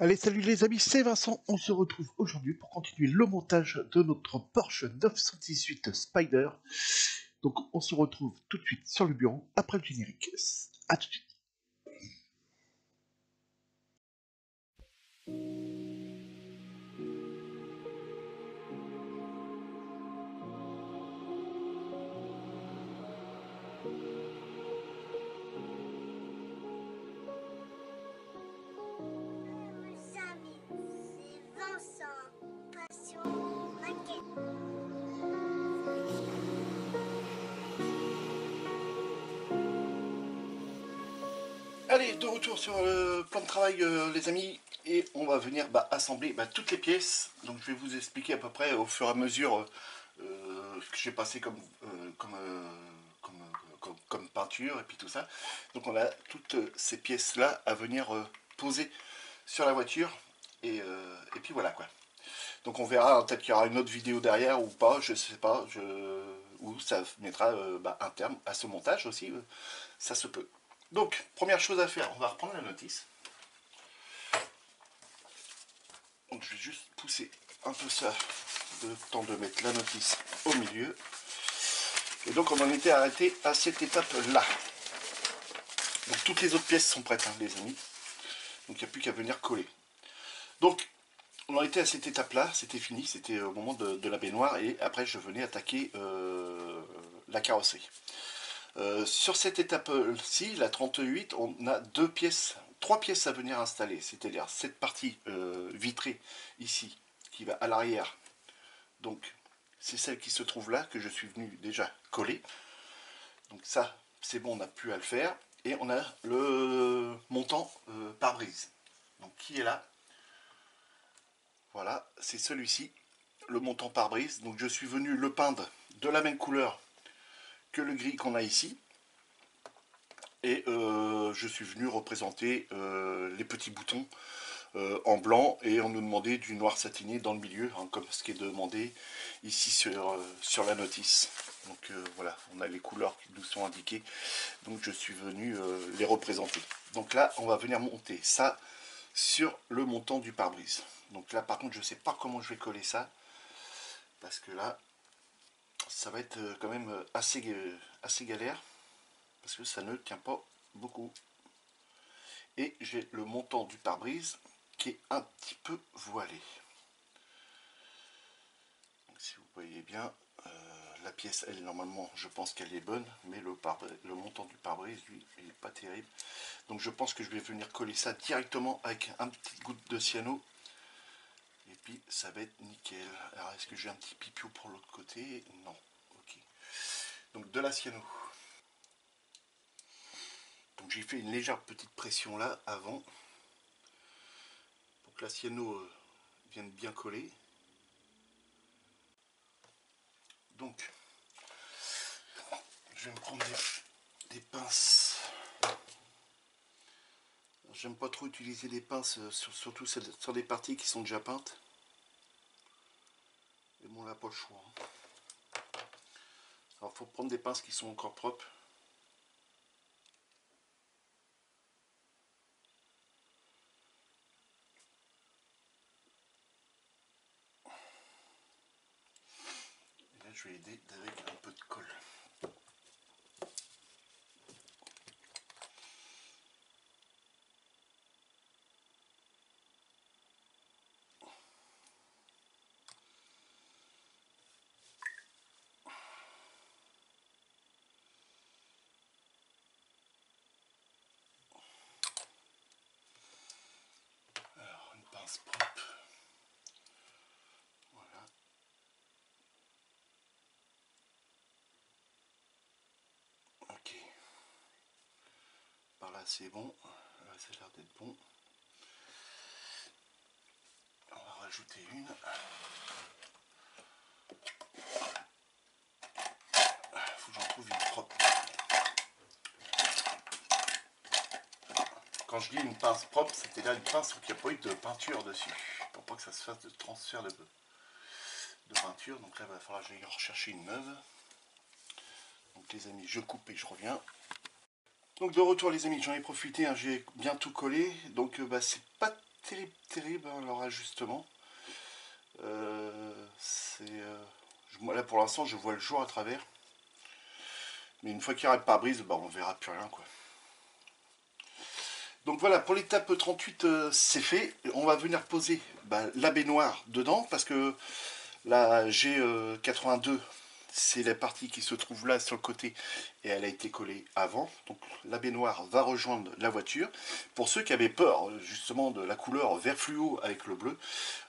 Allez, salut les amis, c'est Vincent. On se retrouve aujourd'hui pour continuer le montage de notre Porsche 918 Spider. Donc, on se retrouve tout de suite sur le bureau après le générique. À tout de suite. Allez, de retour sur le plan de travail, les amis, et on va venir assembler toutes les pièces. Donc je vais vous expliquer à peu près au fur et à mesure ce que j'ai passé comme peinture et puis tout ça. Donc on a toutes ces pièces là à venir poser sur la voiture et puis voilà quoi. Donc on verra, peut-être qu'il y aura une autre vidéo derrière ou pas, je sais pas, ou ça mettra un terme à ce montage aussi, ça se peut. Donc, première chose à faire, on va reprendre la notice. Donc je vais juste pousser un peu ça, le temps de mettre la notice au milieu. Et donc on en était arrêté à cette étape-là. Donc toutes les autres pièces sont prêtes, hein, les amis. Donc il n'y a plus qu'à venir coller. Donc, on en était à cette étape-là, c'était fini, c'était au moment de la baignoire, et après je venais attaquer la carrosserie. Sur cette étape-ci, la 38, on a trois pièces à venir installer, c'est-à-dire cette partie vitrée ici, qui va à l'arrière. Donc, c'est celle qui se trouve là, que je suis venu déjà coller. Donc ça, c'est bon, on n'a plus à le faire. Et on a le montant pare-brise, donc qui est là. Voilà, c'est celui-ci, le montant pare-brise. Donc je suis venu le peindre de la même couleur que le gris qu'on a ici. Et je suis venu représenter les petits boutons en blanc, et on nous demandait du noir satiné dans le milieu, hein, comme ce qui est demandé ici sur la notice. Donc voilà, on a les couleurs qui nous sont indiquées, donc je suis venu les représenter. Donc là, on va venir monter ça sur le montant du pare-brise. Donc là, par contre, je ne sais pas comment je vais coller ça, parce que là, ça va être quand même assez galère, parce que ça ne tient pas beaucoup. Et j'ai le montant du pare-brise qui est un petit peu voilé. Donc, si vous voyez bien, la pièce, elle, normalement, je pense qu'elle est bonne, mais le montant du pare-brise, lui, il n'est pas terrible. Donc je pense que je vais venir coller ça directement avec un petit goutte de cyano. Et puis ça va être nickel. Alors est-ce que j'ai un petit pipiou pour l'autre côté? Non. Ok. Donc de la cyano. Donc j'ai fait une légère petite pression là avant, pour que la cyano vienne bien coller. Donc je vais me prendre des pinces. J'aime pas trop utiliser des pinces, surtout sur des parties qui sont déjà peintes. Mais bon, on n'a pas le choix. Alors, faut prendre des pinces qui sont encore propres. Et là, je vais aider avec un peu de colle. Alors, une pince propre. Voilà. Ok. Par là, c'est bon. Là, ça a l'air d'être bon. On va rajouter une. Faut que j'en trouve une propre. Quand je dis une pince propre, c'était là une pince où il n'y a pas eu de peinture dessus, pour pas que ça se fasse de transfert de peinture. Donc là, il va falloir que j'aille rechercher une neuve. Donc les amis, je coupe et je reviens. Donc de retour les amis, j'en ai profité, hein, j'ai bien tout collé. Donc c'est pas terrible hein, leur ajustement. Moi là pour l'instant je vois le jour à travers. Mais une fois qu'il y aura le pare-brise, bah, on verra plus rien quoi. Donc voilà, pour l'étape 38, c'est fait. On va venir poser la baignoire dedans parce que la G82, c'est la partie qui se trouve là sur le côté et elle a été collée avant. Donc la baignoire va rejoindre la voiture. Pour ceux qui avaient peur justement de la couleur vert fluo avec le bleu,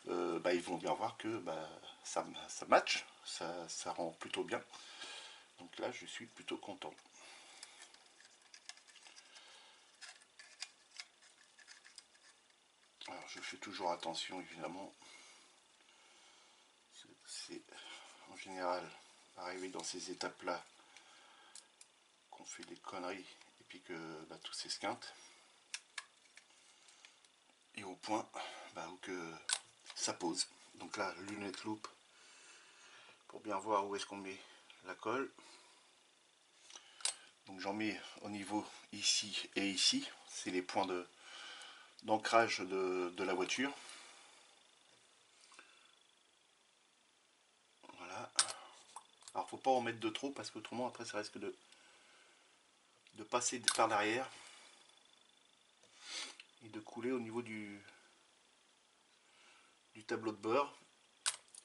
ils vont bien voir que ça match, ça rend plutôt bien. Donc là, je suis plutôt content. Alors je fais toujours attention évidemment. C'est en général arrivé dans ces étapes là qu'on fait des conneries et puis que tout s'esquinte. Et au point où que ça pose. Donc là, lunette loupe pour bien voir où est-ce qu'on met la colle. Donc j'en mets au niveau ici et ici. C'est les points d'ancrage de la voiture. Voilà. Alors faut pas en mettre de trop parce qu'autrement après ça risque de passer par l'arrière et de couler au niveau du tableau de bord.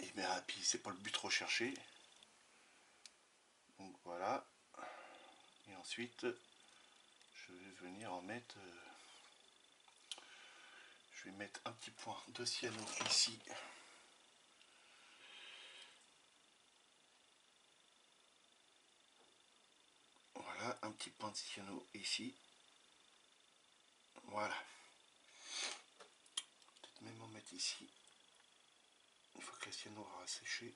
Et bien puis c'est pas le but recherché. Donc voilà. Et ensuite je vais venir en mettre. Je vais mettre un petit point de cyano ici. Voilà, un petit point de cyano ici. Voilà. Peut-être même en mettre ici. Une fois que le cyano aura séché.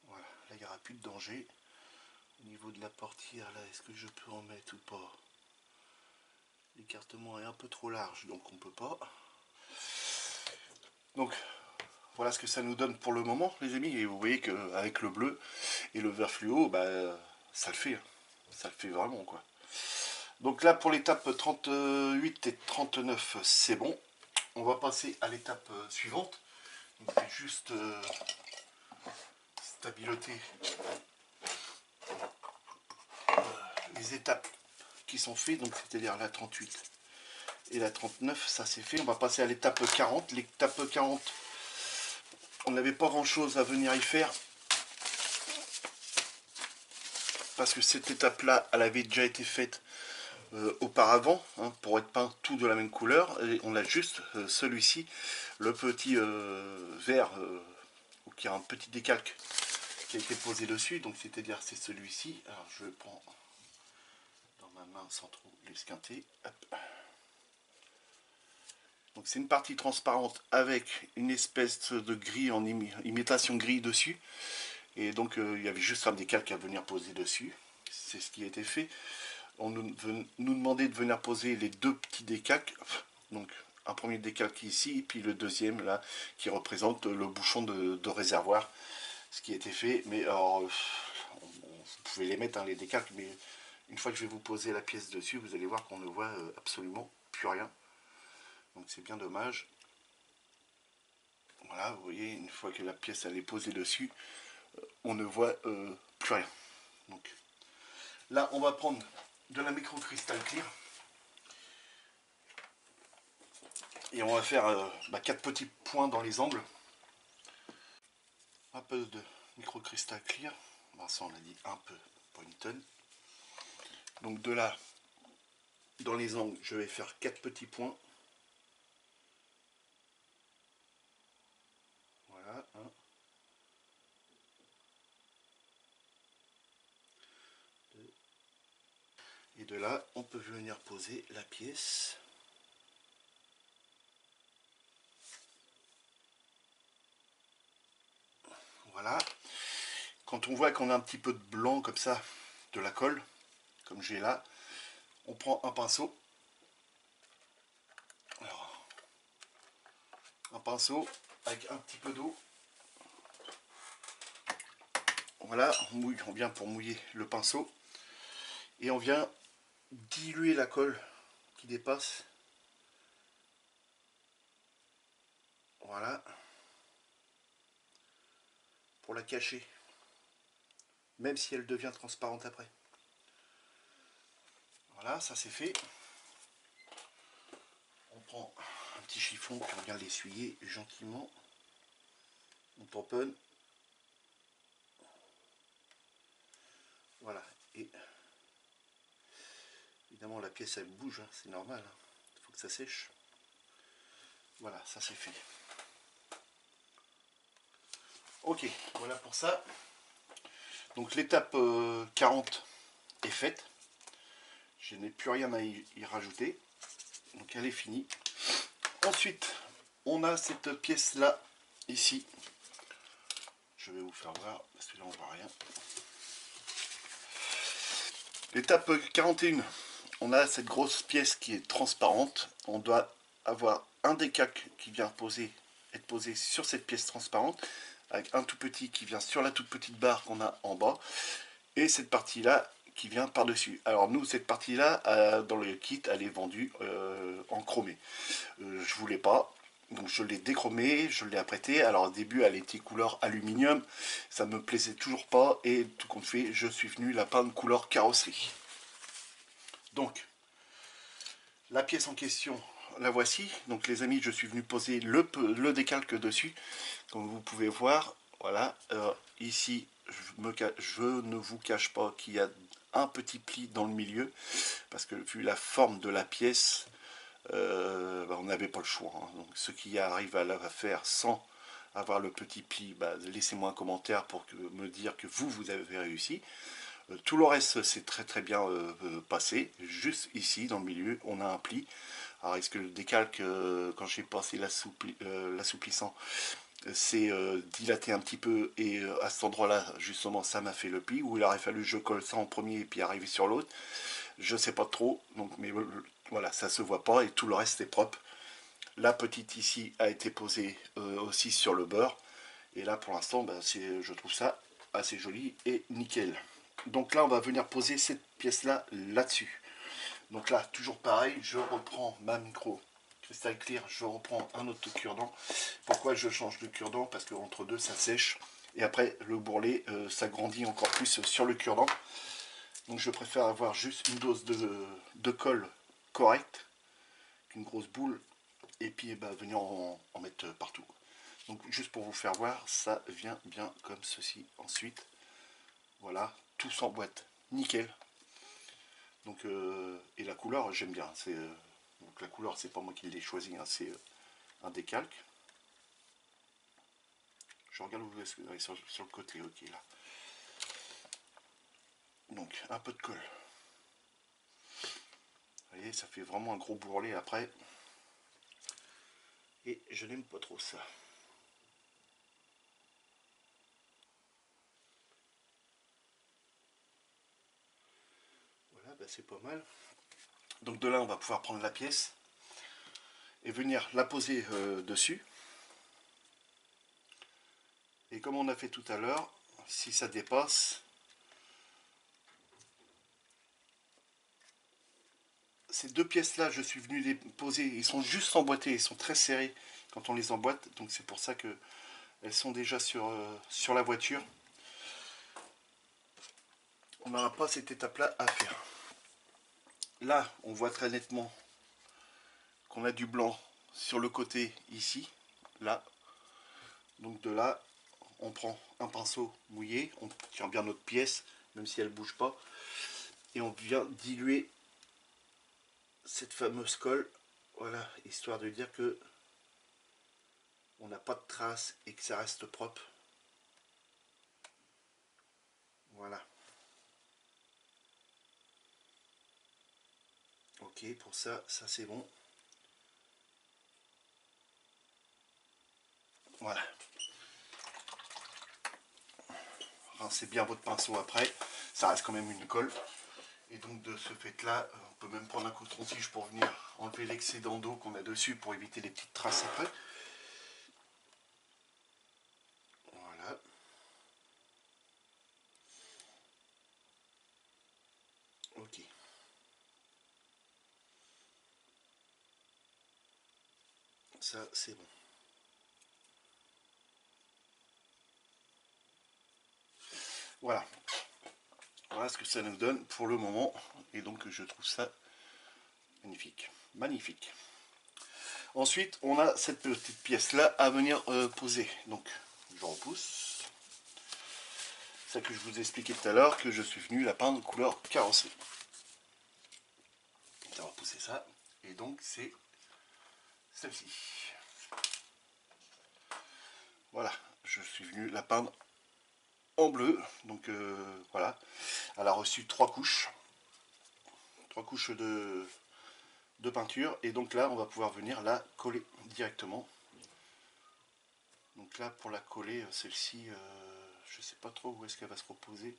Voilà, là il n'y aura plus de danger. Au niveau de la portière, là, est-ce que je peux en mettre ou pas? L'écartement est un peu trop large, donc on peut pas. Donc voilà ce que ça nous donne pour le moment, les amis. Et vous voyez qu'avec le bleu et le vert fluo, ça le fait. Hein. Ça le fait vraiment, quoi. Donc là, pour l'étape 38 et 39, c'est bon. On va passer à l'étape suivante. Donc, je vais juste stabiloter les étapes qui sont faites. Donc c'est-à-dire la 38 et la 39, ça c'est fait. On va passer à l'étape 40. L'étape 40, on n'avait pas grand-chose à venir y faire. Parce que cette étape-là, elle avait déjà été faite auparavant, hein, pour être peint tout de la même couleur. Et on a juste celui-ci, le petit vert, qui a un petit décalque qui a été posé dessus. Donc c'est-à-dire c'est celui-ci. Alors je le prends dans ma main sans trop l'esquinter. Donc c'est une partie transparente avec une espèce de grille en imitation grille dessus. Et donc il y avait juste un décalque à venir poser dessus. C'est ce qui a été fait. On nous demandait de venir poser les deux petits décalques. Donc un premier décalque ici, et puis le deuxième là, qui représente le bouchon de réservoir. Ce qui a été fait. Mais alors, vous pouvez les mettre, hein, les décalques, mais une fois que je vais vous poser la pièce dessus, vous allez voir qu'on ne voit absolument plus rien. Donc c'est bien dommage. Voilà, vous voyez, une fois que la pièce elle est posée dessus, on ne voit plus rien. Donc là, on va prendre de la microcristal clear et on va faire 4 petits points dans les angles. Un peu de microcristal clear, ça on a dit un peu, pas une tonne. Donc de là, dans les angles, je vais faire 4 petits points. Voilà, hein. Et de là, on peut venir poser la pièce. Voilà. Quand on voit qu'on a un petit peu de blanc comme ça, de la colle, comme j'ai là, on prend un pinceau. Alors, un pinceau avec un petit peu d'eau. Voilà, on vient pour mouiller le pinceau. Et on vient diluer la colle qui dépasse Voilà. Pour la cacher. Même si elle devient transparente après. Voilà, ça c'est fait. On prend un petit chiffon, puis on vient l'essuyer gentiment. On tamponne. Voilà. Et évidemment la pièce elle bouge, hein, c'est normal. Il faut que ça sèche. Voilà, ça c'est fait. Ok, voilà pour ça. Donc l'étape 40 est faite. Je n'ai plus rien à y rajouter. Donc elle est finie. Ensuite, on a cette pièce là, ici. Je vais vous faire voir, parce que là on voit rien. L'étape 41, on a cette grosse pièce qui est transparente. On doit avoir un décalque qui vient être posé sur cette pièce transparente, avec un tout petit qui vient sur la toute petite barre qu'on a en bas, et cette partie là qui vient par dessus. Alors nous, cette partie là dans le kit elle est vendue en chromé. Je voulais pas, donc je l'ai déchromé, je l'ai apprêté. Alors au début elle était couleur aluminium, ça me plaisait toujours pas, et tout compte fait je suis venu la peindre couleur carrosserie. Donc la pièce en question, la voici. Donc les amis, je suis venu poser le décalque dessus, comme vous pouvez voir. Voilà, ici je ne vous cache pas qu'il y a un petit pli dans le milieu, parce que vu la forme de la pièce, on n'avait pas le choix, hein. Donc ceux qui arrivent à la faire sans avoir le petit pli, laissez-moi un commentaire pour me dire que vous avez réussi. Tout le reste c'est très bien passé. Juste ici dans le milieu on a un pli. Alors est-ce que le décalque, quand j'ai passé l'assouplissant, c'est dilaté un petit peu, et à cet endroit là justement ça m'a fait le pli, ou il aurait fallu que je colle ça en premier et puis arriver sur l'autre, je sais pas trop. Donc mais voilà, ça se voit pas et tout le reste est propre. La petite ici a été posée aussi sur le beurre, et là pour l'instant je trouve ça assez joli et nickel. Donc là on va venir poser cette pièce là dessus. Donc là toujours pareil, je reprends ma micro cristal clear, je reprends un autre cure-dent. Pourquoi je change de cure-dent? Parce que entre deux ça sèche, et après le bourrelet ça grandit encore plus sur le cure-dent. Donc je préfère avoir juste une dose de colle correcte qu'une grosse boule, et puis venir en mettre partout. Donc juste pour vous faire voir, ça vient bien comme ceci. Ensuite voilà, tout s'emboîte nickel. Donc et la couleur j'aime bien, donc la couleur c'est pas moi qui l'ai choisi, hein, c'est un décalque. Je regarde où est-ce que sur le côté. Ok, là. Donc un peu de colle. Vous voyez, ça fait vraiment un gros bourrelet après, et je n'aime pas trop ça. Voilà, c'est pas mal. Donc de là on va pouvoir prendre la pièce et venir la poser dessus. Et comme on a fait tout à l'heure, si ça dépasse, ces deux pièces là je suis venu les poser, ils sont juste emboîtés, ils sont très serrés quand on les emboîte, donc c'est pour ça que elles sont déjà sur la voiture. On n'aura pas cette étape là à faire. Là on voit très nettement qu'on a du blanc sur le côté ici, là. Donc de là on prend un pinceau mouillé, on tient bien notre pièce même si elle bouge pas, et on vient diluer cette fameuse colle. Voilà, histoire de dire que on n'a pas de traces et que ça reste propre. Voilà. Ok, pour ça c'est bon. Voilà. Rincez bien votre pinceau après, ça reste quand même une colle. Et donc de ce fait là, on peut même prendre un coton-tige pour venir enlever l'excédent d'eau qu'on a dessus pour éviter les petites traces après. Voilà. Ok. Ça c'est bon. Voilà. Voilà ce que ça nous donne pour le moment. Et donc je trouve ça magnifique. Magnifique. Ensuite, on a cette petite pièce-là à venir poser. Donc, je repousse. C'est ça que je vous ai expliqué tout à l'heure, que je suis venu la peindre couleur carrosserie. On va repousser ça. Et donc, c'est celle-ci. Voilà, je suis venu la peindre en bleu. Donc, voilà. Elle a reçu 3 couches. 3 couches de peinture. Et donc là, on va pouvoir venir la coller directement. Donc là, pour la coller, celle-ci, je sais pas trop où est-ce qu'elle va se reposer.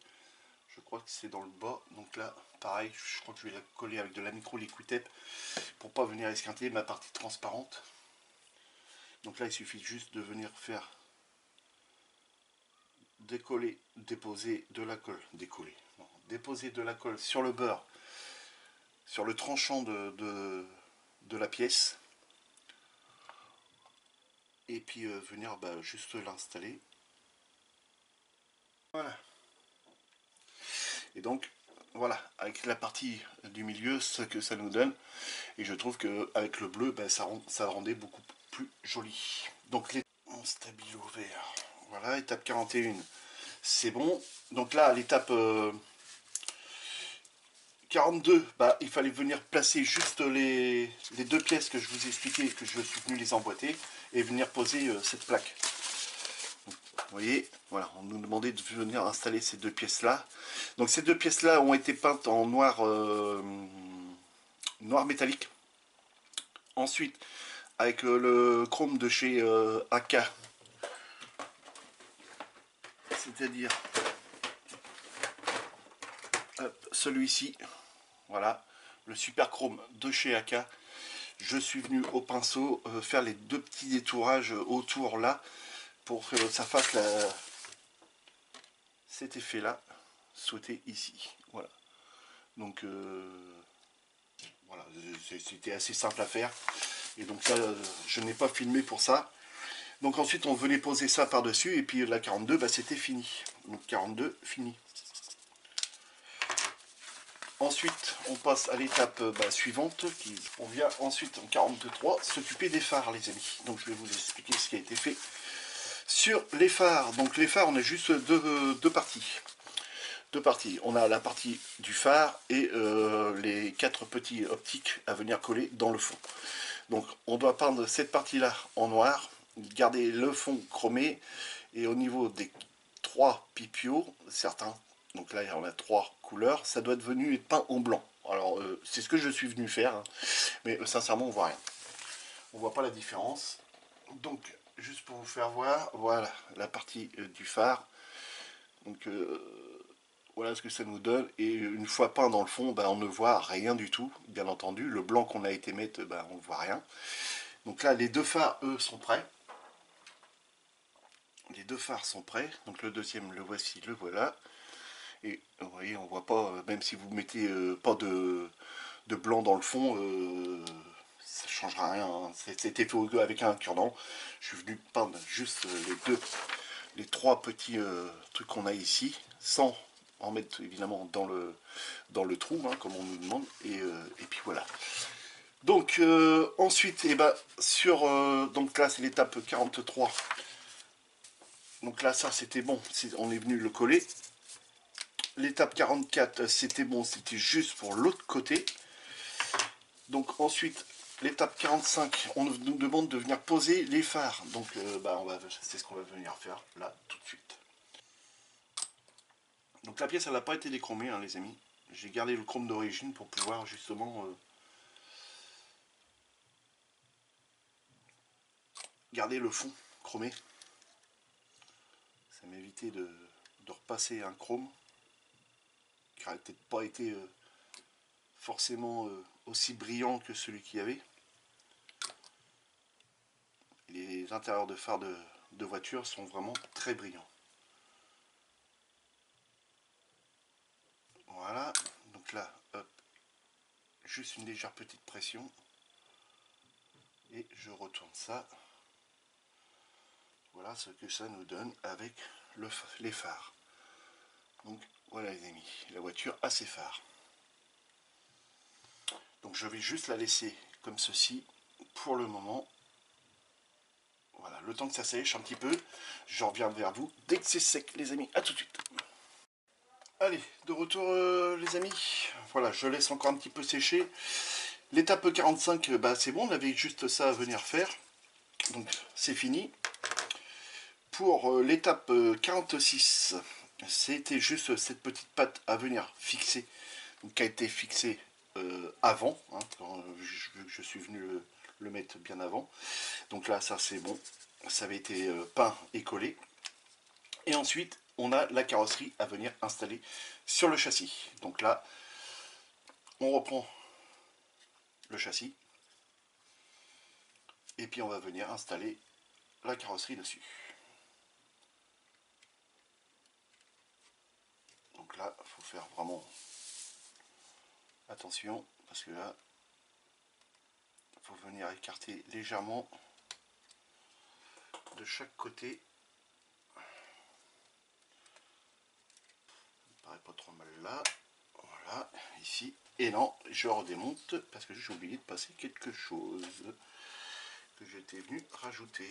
Je crois que c'est dans le bas. Donc là, pareil, je crois que je vais la coller avec de la micro liquid tape pour pas venir esquinter ma partie transparente. Donc là, il suffit juste de venir faire décoller, déposer de la colle, déposer de la colle sur le beurre, sur le tranchant de la pièce. Et puis venir juste l'installer. Voilà. Et donc, voilà, avec la partie du milieu, ce que ça nous donne. Et je trouve qu'avec le bleu, ça rendait beaucoup plus joli. Donc, mon stabilo vert. Voilà, étape 41. C'est bon. Donc là, à l'étape 42, il fallait venir placer juste les 2 pièces que je vous ai expliqué, que je suis venu les emboîter, et venir poser cette plaque. Vous voyez, voilà, on nous demandait de venir installer ces 2 pièces-là. Donc ces 2 pièces-là ont été peintes en noir, noir métallique. Ensuite, avec le chrome de chez AK, c'est-à-dire celui-ci, voilà, le super chrome de chez AK. Je suis venu au pinceau faire les 2 petits détourages autour là, pour que ça fasse cet effet là sauter ici, voilà. Donc voilà, c'était assez simple à faire, et donc là je n'ai pas filmé pour ça. Donc ensuite on venait poser ça par dessus, et puis la 42 c'était fini. Donc 42 fini. Ensuite on passe à l'étape suivante, on vient ensuite en 43 s'occuper des phares, les amis. Donc je vais vous expliquer ce qui a été fait sur les phares. Donc les phares, on a juste deux parties. On a la partie du phare et les 4 petits optiques à venir coller dans le fond. Donc on doit peindre cette partie-là en noir, garder le fond chromé, et au niveau des 3 pipiaux, certains, donc là on a 3 couleurs, ça doit être venu être peint en blanc. Alors c'est ce que je suis venu faire, hein, mais sincèrement on voit rien. On voit pas la différence. Donc juste pour vous faire voir, voilà la partie du phare. Donc voilà ce que ça nous donne, et une fois peint dans le fond, on ne voit rien du tout, bien entendu. Le blanc qu'on a été mettre, on ne voit rien. Donc là, les 2 phares, eux, sont prêts. Les 2 phares sont prêts. Donc le deuxième, le voici, le voilà. Et vous voyez, on voit pas, même si vous mettez pas de blanc dans le fond, ça ne changera rien. Hein. C'était fait avec un cure-dent. Je suis venu peindre juste les 3 petits trucs qu'on a ici, sans en mettre évidemment dans le trou, hein, comme on nous demande. Et puis voilà. Donc ensuite, sur donc là c'est l'étape 43. Donc là ça c'était bon, on est venu le coller. L'étape 44 c'était bon, c'était juste pour l'autre côté. Donc ensuite l'étape 45, on nous demande de venir poser les phares. Donc c'est ce qu'on va venir faire là tout de suite. Donc la pièce elle n'a pas été déchromée, hein, les amis. J'ai gardé le chrome d'origine pour pouvoir justement garder le fond chromé. Ça m'évitait de repasser un chrome qui n'aurait peut-être pas été forcément aussi brillant que celui qu'il y avait. Les intérieurs de phare de voiture sont vraiment très brillants. Voilà, donc là, hop, juste une légère petite pression. Et je retourne ça. Voilà ce que ça nous donne avec les phares. Donc voilà les amis, la voiture a ses phares. Donc je vais juste la laisser comme ceci pour le moment. Voilà, le temps que ça sèche un petit peu, je reviens vers vous dès que c'est sec les amis. À tout de suite. Allez, de retour les amis. Voilà, je laisse encore un petit peu sécher. L'étape 45, bah, c'est bon, on avait juste ça à venir faire. Donc c'est fini. Pour l'étape 46, c'était juste cette petite patte à venir fixer, donc, qui a été fixée avant, hein, quand je suis venu le mettre bien avant. Donc là, ça c'est bon, ça avait été peint et collé. Et ensuite, on a la carrosserie à venir installer sur le châssis. Donc là, on reprend le châssis. Et puis on va venir installer la carrosserie dessus. Donc là, il faut faire vraiment attention, parce que là, il faut venir écarter légèrement de chaque côté. Ça ne paraît pas trop mal là. Voilà, ici. Et non, je redémonte parce que j'ai oublié de passer quelque chose que j'étais venu rajouter.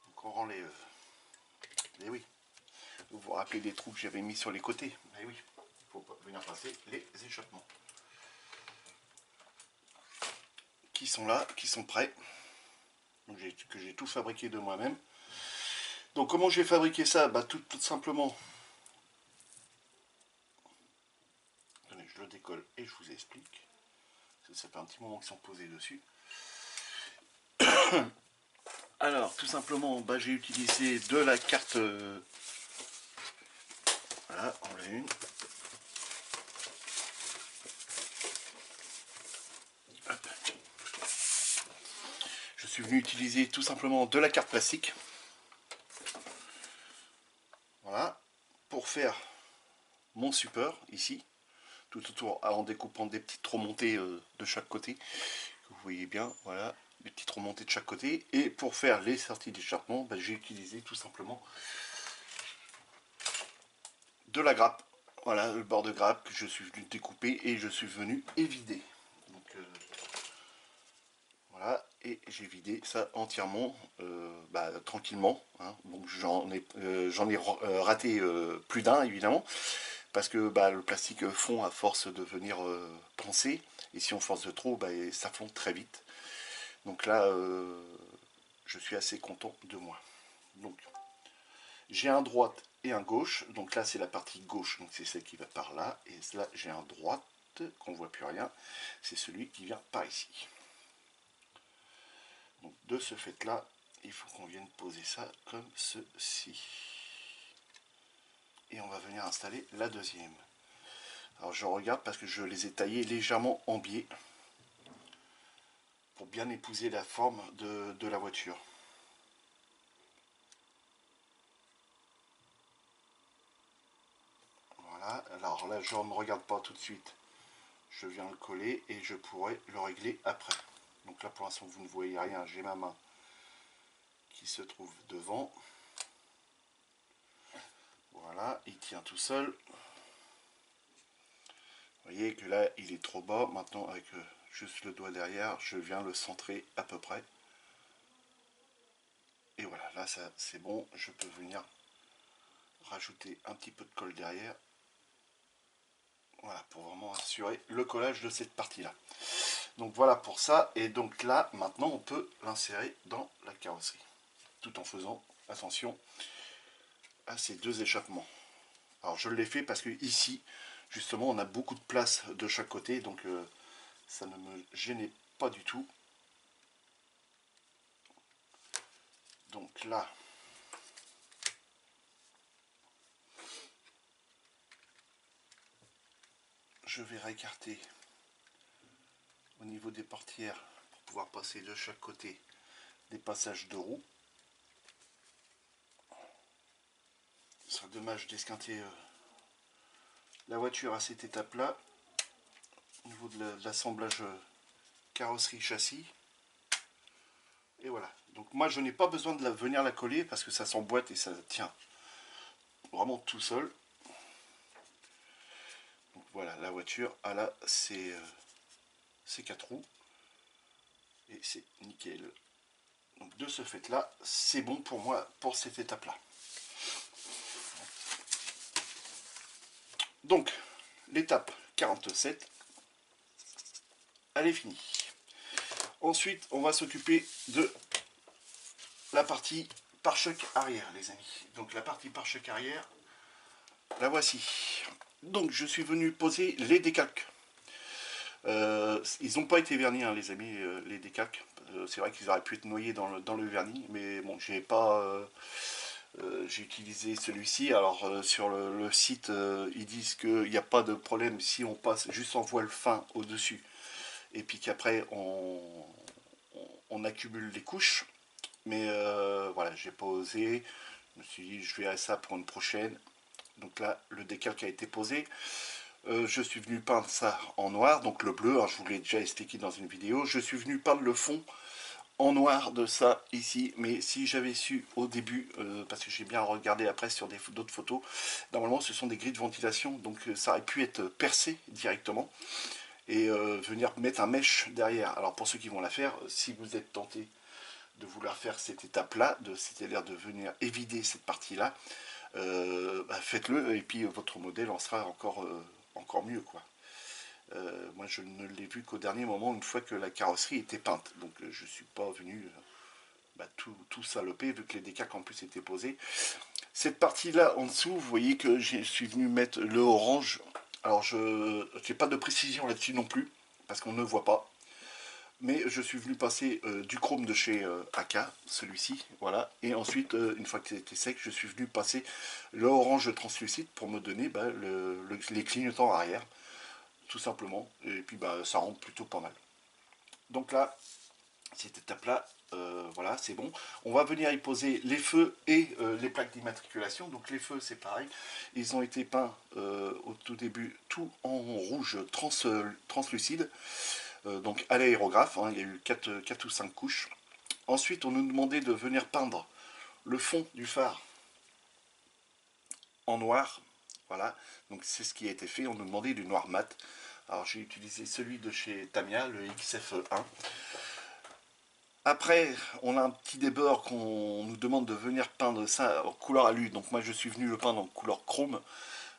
Donc on enlève. Et oui, vous vous rappelez des trous que j'avais mis sur les côtés. Et oui, il faut venir passer les échappements. Qui sont là, qui sont prêts. Donc que j'ai tout fabriqué de moi-même. Donc comment j'ai fabriqué ça, bah, tout simplement. Attendez, je le décolle et je vous explique. Ça fait un petit moment qu'ils sont posés dessus. Alors, tout simplement, bah, j'ai utilisé de la carte. Voilà, on l'a une. Hop. Je suis venu utiliser tout simplement de la carte plastique. Voilà, pour faire mon support ici, tout autour, en découpant des petites remontées de chaque côté, que vous voyez bien, voilà, des petites remontées de chaque côté. Et pour faire les sorties d'échappement, bah, j'ai utilisé tout simplement de la grappe. Voilà, le bord de grappe que je suis venu découper et je suis venu évider. Donc voilà, et j'ai vidé ça entièrement, bah, tranquillement. Hein. Donc j'en ai raté plus d'un évidemment, parce que bah, le plastique fond à force de venir poncer, et si on force de trop, bah, ça fond très vite. Donc là, je suis assez content de moi. Donc j'ai un droite et un gauche, donc là c'est la partie gauche, donc c'est celle qui va par là, et là j'ai un droite, qu'on ne voit plus rien, c'est celui qui vient par ici. Donc de ce fait là, il faut qu'on vienne poser ça comme ceci. Et on va venir installer la deuxième. Alors je regarde parce que je les ai taillés légèrement en biais pour bien épouser la forme de la voiture. Voilà, alors là je ne regarde pas tout de suite. Je viens le coller et je pourrai le régler après. Donc là pour l'instant vous ne voyez rien, j'ai ma main qui se trouve devant. Voilà, il tient tout seul. Vous voyez que là il est trop bas. Maintenant avec juste le doigt derrière, je viens le centrer à peu près. Et voilà, là ça c'est bon, je peux venir rajouter un petit peu de colle derrière. Voilà, pour vraiment assurer le collage de cette partie là. Donc voilà pour ça, et donc là maintenant on peut l'insérer dans la carrosserie tout en faisant attention à ces deux échappements. Alors je l'ai fait parce que ici justement on a beaucoup de place de chaque côté, donc ça ne me gênait pas du tout. Donc là je vais réécarter au niveau des portières pour pouvoir passer de chaque côté des passages de roues. Ce serait dommage d'esquinter la voiture à cette étape là au niveau de l'assemblage carrosserie châssis. Et voilà, donc moi je n'ai pas besoin de venir la coller parce que ça s'emboîte et ça tient. vraiment tout seul. Donc voilà, la voiture, elle a ses 4 roues. Et c'est nickel. Donc de ce fait là, c'est bon pour moi pour cette étape là. Donc l'étape 47, elle est finie. Ensuite, on va s'occuper de la partie pare-choc arrière, les amis. Donc la partie pare-choc arrière, la voici. Donc je suis venu poser les décalques. Ils n'ont pas été vernis, hein, les amis, les décalques. C'est vrai qu'ils auraient pu être noyés dans le vernis, mais bon, j'ai pas... j'ai utilisé celui-ci. Alors sur le site, ils disent qu'il n'y a pas de problème si on passe juste en voile fin au-dessus et puis qu'après on accumule les couches. Mais voilà, j'ai pas osé. Je me suis dit, je verrai ça pour une prochaine. Donc là, le décalque a été posé. Je suis venu peindre ça en noir, donc le bleu, hein, je vous l'ai déjà expliqué dans une vidéo. Je suis venu peindre le fond en noir de ça ici, mais si j'avais su au début, parce que j'ai bien regardé après sur d'autres photos, normalement ce sont des grilles de ventilation, donc ça aurait pu être percé directement et venir mettre un mèche derrière. Alors pour ceux qui vont la faire, si vous êtes tenté de vouloir faire cette étape-là, c'est-à-dire de venir évider cette partie-là, bah faites-le et puis votre modèle en sera encore mieux, quoi. Moi je ne l'ai vu qu'au dernier moment, une fois que la carrosserie était peinte, donc je suis pas venu tout saloper vu que les décalques en plus étaient posés. Cette partie là en dessous, vous voyez que je suis venu mettre le orange. Alors je n'ai pas de précision là-dessus non plus parce qu'on ne voit pas, mais je suis venu passer du chrome de chez AK, celui-ci, voilà, et ensuite une fois que c'était sec, je suis venu passer le orange translucide pour me donner les clignotants arrière, tout simplement, et puis ça rend plutôt pas mal. Donc là, cette étape-là, voilà, c'est bon. On va venir y poser les feux et les plaques d'immatriculation. Donc les feux, c'est pareil. Ils ont été peints au tout début, tout en rouge translucide. Donc à l'aérographe, hein, il y a eu 4 ou 5 couches. Ensuite, on nous demandait de venir peindre le fond du phare en noir. Voilà, donc c'est ce qui a été fait. On nous demandait du noir mat. Alors j'ai utilisé celui de chez Tamiya, le XF1. Après, on a un petit débord qu'on nous demande de venir peindre ça en couleur alu. Donc moi je suis venu le peindre en couleur chrome.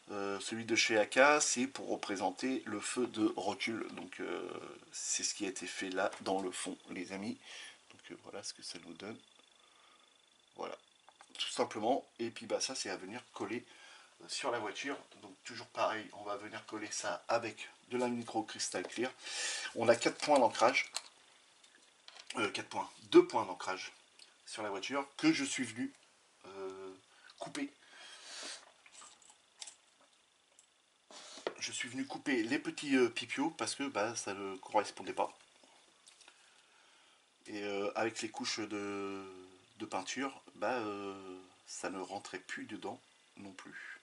Celui de chez AK, c'est pour représenter le feu de recul. Donc c'est ce qui a été fait là dans le fond, les amis. Donc voilà ce que ça nous donne. Voilà, tout simplement. Et puis ça c'est à venir coller sur la voiture. Donc toujours pareil, on va venir coller ça avec de la micro crystal clear. On a 4 points d'ancrage. 2 points d'ancrage sur la voiture que je suis venu couper. Je suis venu couper les petits pipios parce que ça ne correspondait pas. Et avec les couches de peinture, ça ne rentrait plus dedans non plus.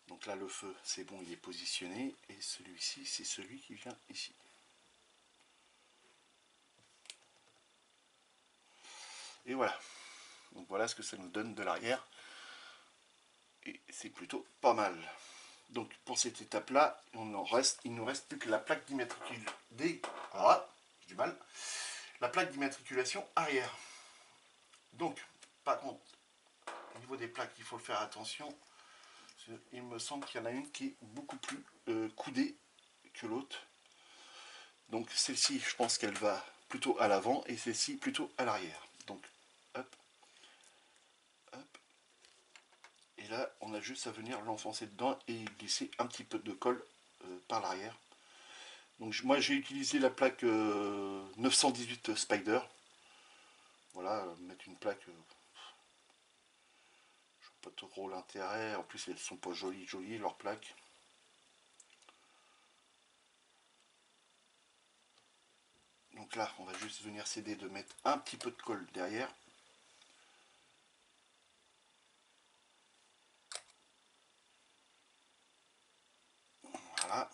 Donc là le feu c'est bon, il est positionné et celui-ci c'est celui qui vient ici. Et voilà. Donc voilà ce que ça nous donne de l'arrière. Et c'est plutôt pas mal. Donc pour cette étape là, il ne nous reste plus que la plaque la plaque d'immatriculation arrière. Donc par contre, au niveau des plaques, il faut faire attention. Il me semble qu'il y en a une qui est beaucoup plus coudée que l'autre. Donc celle-ci, je pense qu'elle va plutôt à l'avant et celle-ci plutôt à l'arrière. Donc hop, hop. Et là, on a juste à venir l'enfoncer dedans et glisser un petit peu de colle par l'arrière. Donc moi j'ai utilisé la plaque 918 Spider. Voilà, mettre une plaque, je vois pas trop l'intérêt. En plus elles sont pas jolies leurs plaques. Donc là, on va juste venir s'aider de mettre un petit peu de colle derrière. Voilà.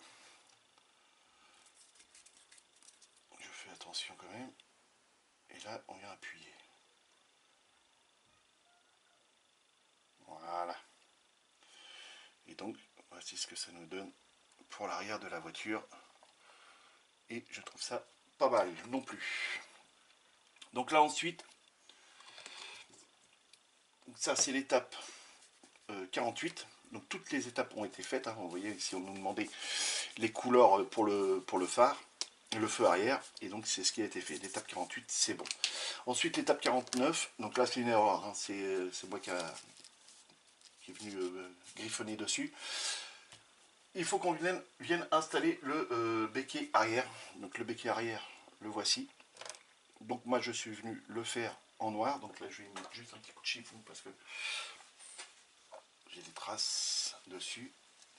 Je fais attention quand même. Et là, on vient appuyer. voici ce que ça nous donne pour l'arrière de la voiture. Et je trouve ça pas mal non plus. Donc là ensuite, ça c'est l'étape 48. Donc toutes les étapes ont été faites. Hein. Vous voyez ici on nous demandait les couleurs pour le phare, le feu arrière. Et donc c'est ce qui a été fait. L'étape 48 c'est bon. Ensuite l'étape 49. Donc là c'est une erreur. Hein. C'est moi qui est venu griffonner dessus. Il faut qu'on vienne installer le béquet arrière. Donc le béquet arrière, le voici. Donc moi je suis venu le faire en noir. Donc là je vais mettre juste un petit coup de chiffon parce que j'ai des traces dessus.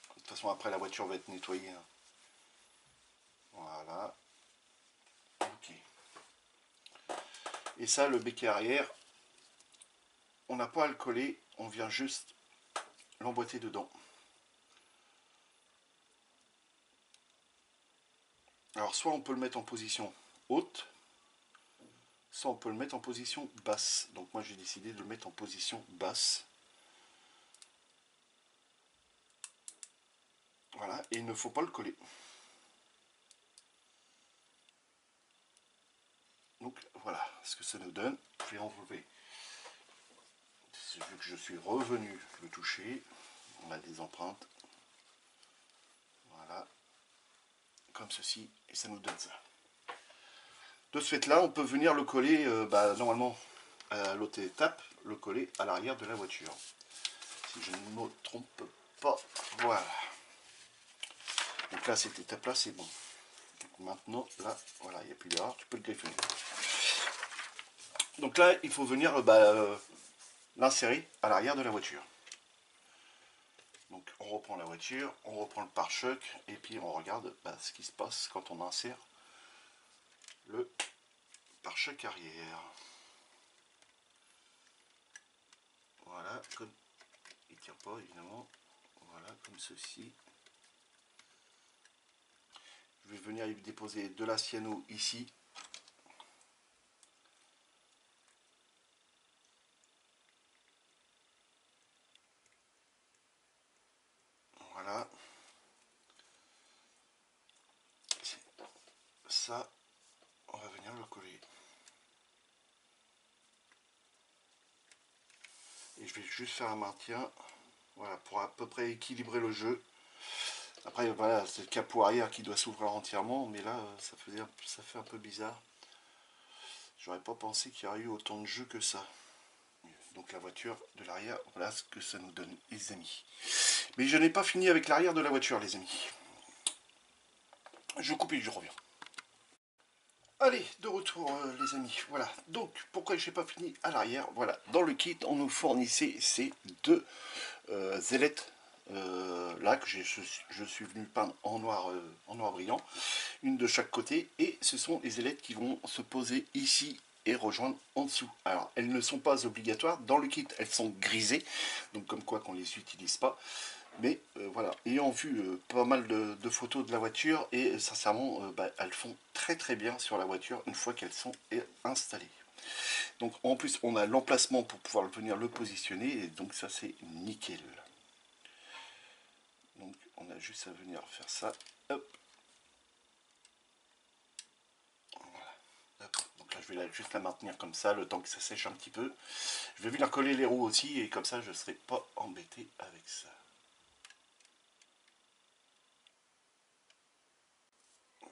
De toute façon après la voiture va être nettoyée. Hein. Voilà. Ok. Et ça le béquet arrière, on n'a pas à le coller, on vient juste l'emboîter dedans. Alors soit on peut le mettre en position haute, soit on peut le mettre en position basse. Donc moi j'ai décidé de le mettre en position basse. Voilà, et il ne faut pas le coller. Donc voilà ce que ça nous donne. Je vais enlever. Vu que je suis revenu le toucher, on a des empreintes. Voilà, comme ceci, et ça nous donne ça. De ce fait là, on peut venir le coller, normalement à l'autre étape, le coller à l'arrière de la voiture. Si je ne me trompe pas, voilà. Donc là, cette étape-là, c'est bon. Donc maintenant, là, voilà, il n'y a plus d'erreur, tu peux le griffonner. Donc là, il faut venir l'insérer à l'arrière de la voiture. Donc on reprend la voiture, on reprend le pare-choc, et puis on regarde ce qui se passe quand on insère le pare-choc arrière. Voilà, comme il ne tire pas évidemment, voilà, comme ceci. Je vais venir y déposer de la cyano ici. Voilà. Ça, on va venir le coller. Et je vais juste faire un maintien, voilà, pour à peu près équilibrer le jeu. Après, voilà, c'est le capot arrière qui doit s'ouvrir entièrement, mais là, ça fait un peu bizarre. J'aurais pas pensé qu'il y aurait eu autant de jeu que ça. Donc la voiture de l'arrière, voilà ce que ça nous donne, les amis. Mais je n'ai pas fini avec l'arrière de la voiture, les amis. Je coupe et je reviens. Allez, de retour les amis, voilà. Donc, pourquoi je n'ai pas fini à l'arrière? Voilà, dans le kit, on nous fournissait ces deux ailettes là que je suis venu peindre en noir brillant, une de chaque côté, et ce sont les ailettes qui vont se poser ici et rejoindre en dessous. Alors, elles ne sont pas obligatoires, dans le kit, elles sont grisées, donc comme quoi qu'on ne les utilise pas. Mais voilà, ayant vu pas mal de photos de la voiture, et sincèrement, elles font très très bien sur la voiture une fois qu'elles sont installées. Donc en plus, on a l'emplacement pour pouvoir venir le positionner, et donc ça c'est nickel. Donc on a juste à venir faire ça. Hop. Voilà. Hop. Donc là je vais juste la maintenir comme ça, le temps que ça sèche un petit peu. Je vais venir coller les roues aussi, et comme ça je ne serai pas embêté avec ça.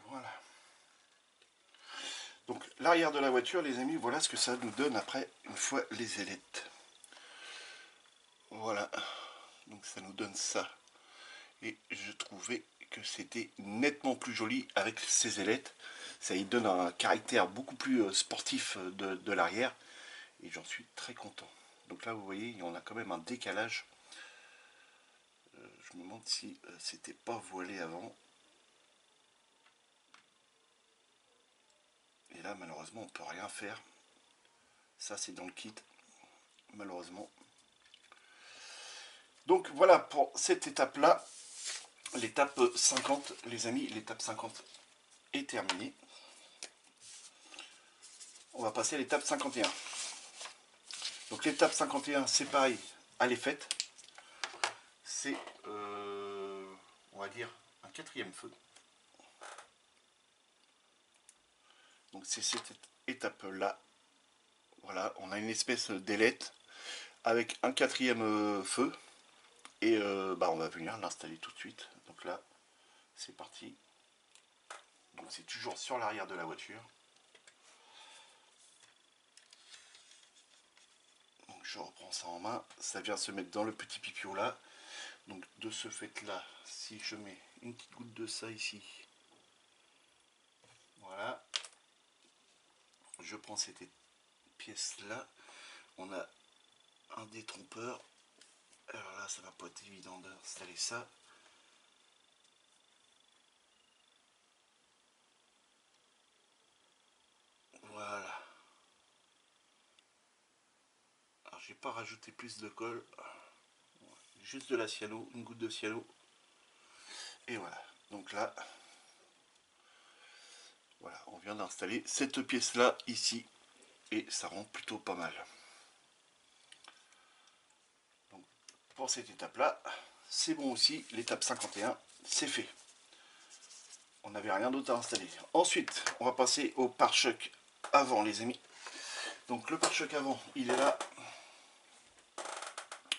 Voilà. Donc l'arrière de la voiture, les amis, voilà ce que ça nous donne après, une fois les ailettes. Voilà, donc ça nous donne ça. Et je trouvais que c'était nettement plus joli avec ces ailettes. Ça y donne un caractère beaucoup plus sportif de l'arrière. Et j'en suis très content. Donc là, vous voyez, on a quand même un décalage. Je me demande si c'était pas voilé avant. Et là, malheureusement, on peut rien faire. Ça, c'est dans le kit, malheureusement. Donc voilà pour cette étape-là. L'étape 50, les amis, l'étape 50 est terminée. On va passer à l'étape 51. Donc l'étape 51, c'est pareil, elle est faite. C'est on va dire, un quatrième feu. Donc c'est cette étape-là. Voilà, on a une espèce d'ailette avec un quatrième feu. Et on va venir l'installer tout de suite. Donc là, c'est parti. Donc c'est toujours sur l'arrière de la voiture. Donc je reprends ça en main. Ça vient se mettre dans le petit pipio là. Donc de ce fait là, si je mets une petite goutte de ça ici, voilà, je prends cette pièce là, on a un détrompeur. Alors là, ça va pas être évident d'installer ça. Voilà. Alors j'ai pas rajouté plus de colle, juste de la cyano, une goutte de cyano. Et voilà. Donc là, voilà, on vient d'installer cette pièce là ici et ça rend plutôt pas mal. Donc pour cette étape là, c'est bon aussi. L'étape 51, c'est fait. On n'avait rien d'autre à installer. Ensuite, on va passer au pare-choc avant, les amis. Donc le pare-choc avant, il est là.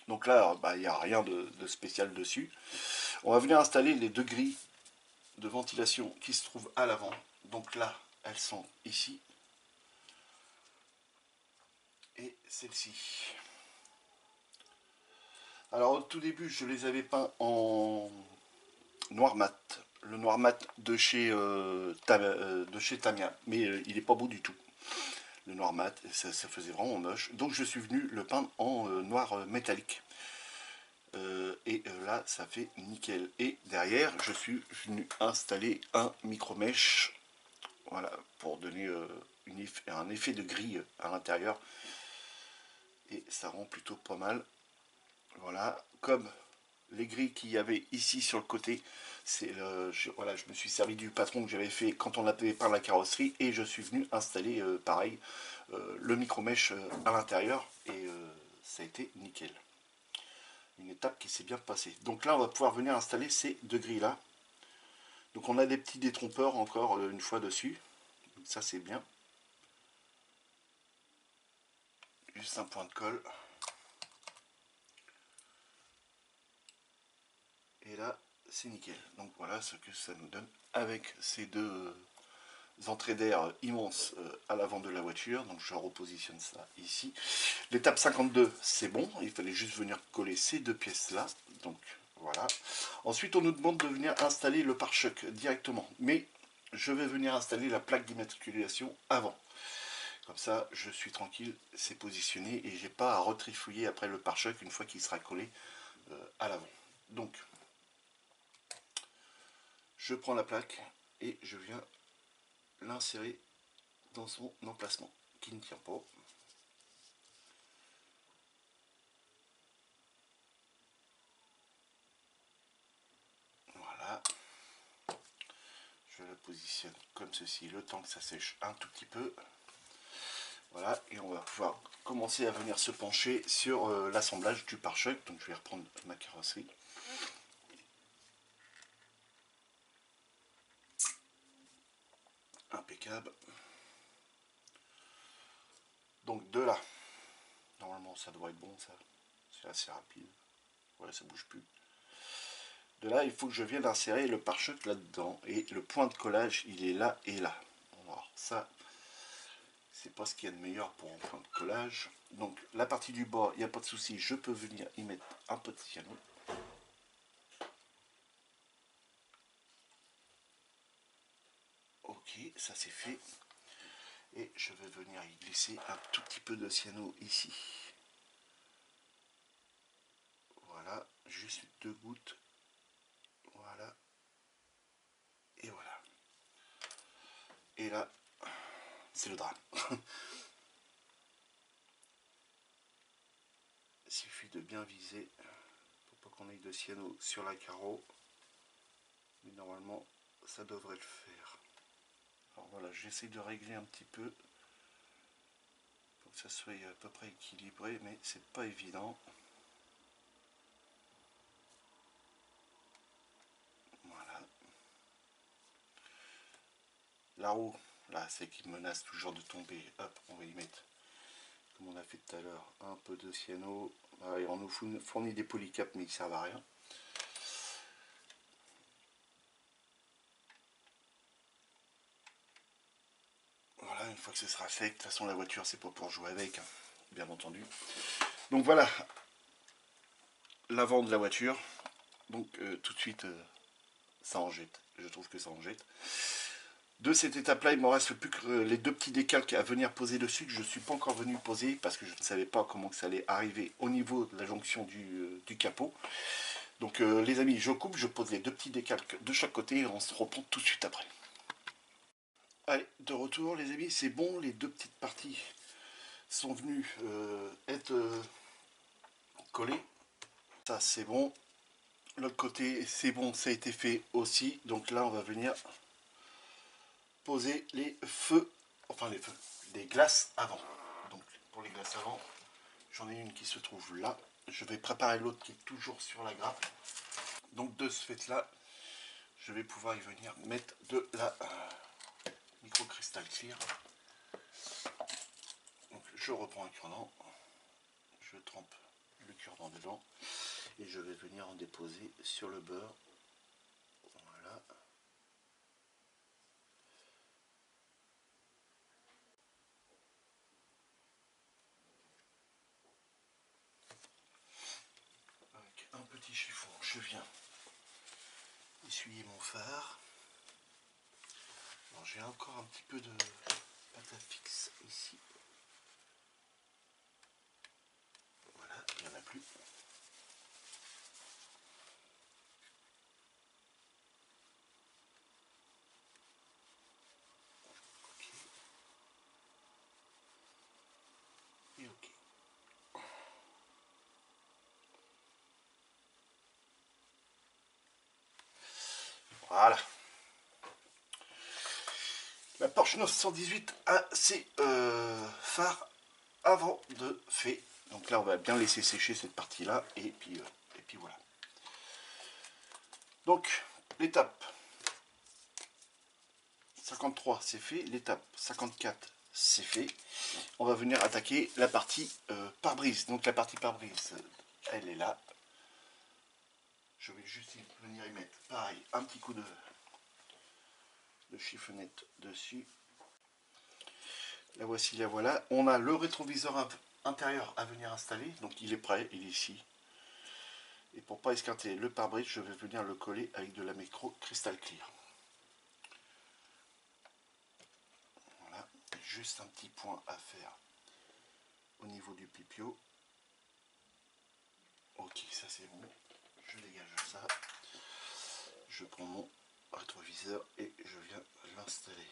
Donc là, il n'y a rien de spécial dessus. On va venir installer les deux grilles de ventilation qui se trouvent à l'avant. Donc là, elles sont ici. Et celle-ci. Alors au tout début, je les avais peints en noir mat. Le noir mat de chez Tamiya. Mais il n'est pas beau du tout. Le noir mat, ça faisait vraiment moche. Donc je suis venu le peindre en noir métallique. Et là, ça fait nickel. Et derrière, je suis venu installer un micro-mèche. Voilà, pour donner un effet de grille à l'intérieur. Et ça rend plutôt pas mal. Voilà, comme les grilles qu'il y avait ici sur le côté, voilà, je me suis servi du patron que j'avais fait quand on avait peint la carrosserie et je suis venu installer pareil le micro-mèche à l'intérieur et ça a été nickel. Une étape qui s'est bien passée. Donc là, on va pouvoir venir installer ces deux grilles là. Donc on a des petits détrompeurs encore une fois dessus. Donc ça c'est bien. Juste un point de colle. Et là, c'est nickel. Donc voilà ce que ça nous donne avec ces deux entrées d'air immenses à l'avant de la voiture. Donc je repositionne ça ici. L'étape 52, c'est bon. Il fallait juste venir coller ces deux pièces là. Donc voilà. Ensuite, on nous demande de venir installer le pare-choc directement. Mais je vais venir installer la plaque d'immatriculation avant. Comme ça, je suis tranquille, c'est positionné et j'ai pas à retrifouiller après le pare-choc une fois qu'il sera collé à l'avant. Donc, je prends la plaque et je viens l'insérer dans son emplacement qui ne tient pas. Voilà. Je la positionne comme ceci le temps que ça sèche un tout petit peu. Voilà, et on va pouvoir commencer à venir se pencher sur l'assemblage du pare-choc. Donc je vais reprendre ma carrosserie. Impeccable. Donc de là, normalement ça doit être bon ça, c'est assez rapide. Ouais, ça bouge plus. De là, il faut que je vienne insérer le pare-choc là-dedans. Et le point de collage, il est là et là. Alors ça, c'est pas ce qu'il y a de meilleur pour un point de collage. Donc la partie du bas, il n'y a pas de souci, je peux venir y mettre un peu de cyano. Ok, ça c'est fait. Et je vais venir y glisser un tout petit peu de cyano ici. Voilà, juste 2 gouttes. Voilà. Et voilà. Et là, c'est le drame. Il suffit de bien viser pour pas qu'on ait de cyano sur la carreau. Mais normalement, ça devrait le faire. Alors voilà, j'essaie de régler un petit peu pour que ça soit à peu près équilibré, mais c'est pas évident. la roue, là, c'est qui menace toujours de tomber. Hop, on va y mettre, comme on a fait tout à l'heure, un peu de cyano. Et on nous fournit des polycaps, mais ils ne servent à rien. Voilà, une fois que ce sera fait, de toute façon la voiture c'est pas pour jouer avec, hein, bien entendu. Donc voilà, l'avant de la voiture. Donc tout de suite, ça en jette. Je trouve que ça en jette. De cette étape-là, il ne me reste plus que les deux petits décalques à venir poser dessus, que je ne suis pas encore venu poser, parce que je ne savais pas comment que ça allait arriver au niveau de la jonction du capot. Donc les amis, je coupe, je pose les deux petits décalques de chaque côté, et on se reprend tout de suite après. Allez, de retour les amis, c'est bon, les deux petites parties sont venues être collées. Ça c'est bon. L'autre côté c'est bon, ça a été fait aussi. Donc là on va venir poser les feux, les glaces avant. Donc pour les glaces avant, j'en ai une qui se trouve là. Je vais préparer l'autre qui est toujours sur la grappe. Donc de ce fait là, je vais pouvoir y venir mettre de la micro cristal clear. Donc je reprends un cure-dent, je trempe le cure-dent dedans et je vais venir en déposer sur le beurre. Voilà. Avec un petit chiffon, je viens essuyer mon phare. Alors j'ai encore un petit peu de pâte à fixe ici. Voilà, il n'y en a plus. Ok. Et ok. Voilà. La Porsche 918 a ses phares avant de fait. Donc là, on va bien laisser sécher cette partie-là. Et puis voilà. Donc, l'étape 53, c'est fait. L'étape 54, c'est fait. On va venir attaquer la partie pare-brise. Donc la partie pare-brise, elle est là. Je vais juste venir y mettre, pareil, un petit coup de chiffonnette dessus. La voici, la voilà. On a le rétroviseur intérieur à venir installer. Donc il est prêt, il est ici. Et pour pas esquinter le pare-brise, je vais venir le coller avec de la micro cristal clear. Voilà, juste un petit point à faire au niveau du pipio. Ok, ça c'est bon. Je dégage ça. Je prends mon rétroviseur et je viens l'installer.